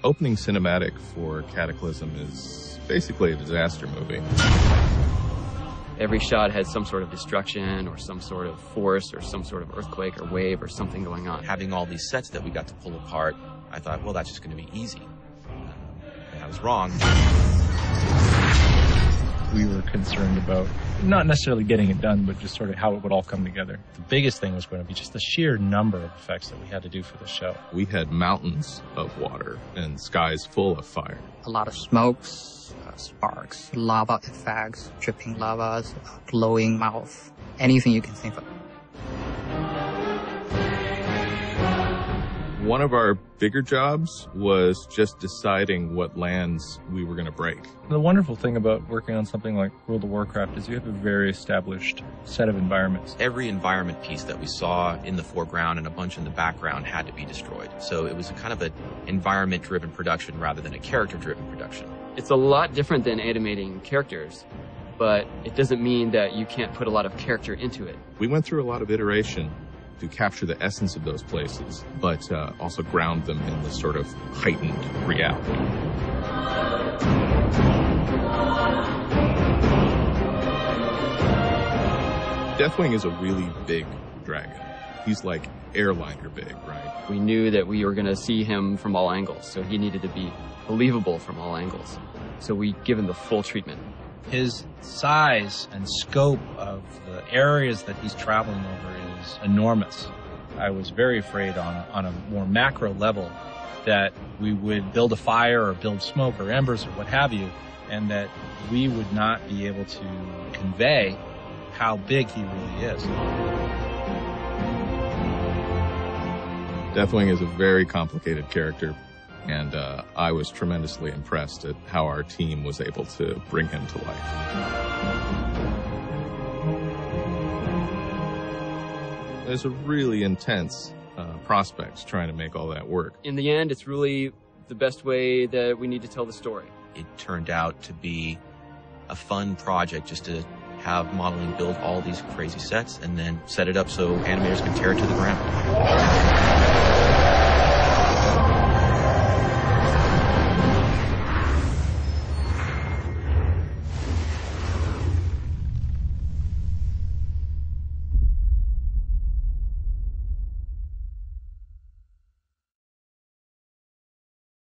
opening cinematic for Cataclysm is basically a disaster movie. Every shot had some sort of destruction or some sort of force or some sort of earthquake or wave or something going on. Having all these sets that we got to pull apart, I thought, well, that's just going to be easy. And I was wrong. We were concerned about not necessarily getting it done, but just sort of how it would all come together. The biggest thing was going to be just the sheer number of effects that we had to do for the show. We had mountains of water and skies full of fire. A lot of smokes, sparks, lava effects, dripping lavas, glowing mouth, anything you can think of. One of our bigger jobs was just deciding what lands we were going to break. The wonderful thing about working on something like World of Warcraft is you have a very established set of environments. Every environment piece that we saw in the foreground and a bunch in the background had to be destroyed. So it was a kind of an environment-driven production rather than a character-driven production. It's a lot different than animating characters, but it doesn't mean that you can't put a lot of character into it. We went through a lot of iteration to capture the essence of those places, but also ground them in this sort of heightened reality. Deathwing is a really big dragon. He's like airliner big, right? We knew that we were going to see him from all angles, so he needed to be believable from all angles. So we give him the full treatment. His size and scope of the areas that he's traveling over is enormous. I was very afraid on a more macro level that we would build a fire or build smoke or embers or what have you, and that we would not be able to convey how big he really is. Deathwing is a very complicated character, and I was tremendously impressed at how our team was able to bring him to life. There's a really intense prospects trying to make all that work. In the end, it's really the best way that we need to tell the story. It turned out to be a fun project just to have modeling build all these crazy sets and then set it up so animators can tear it to the ground.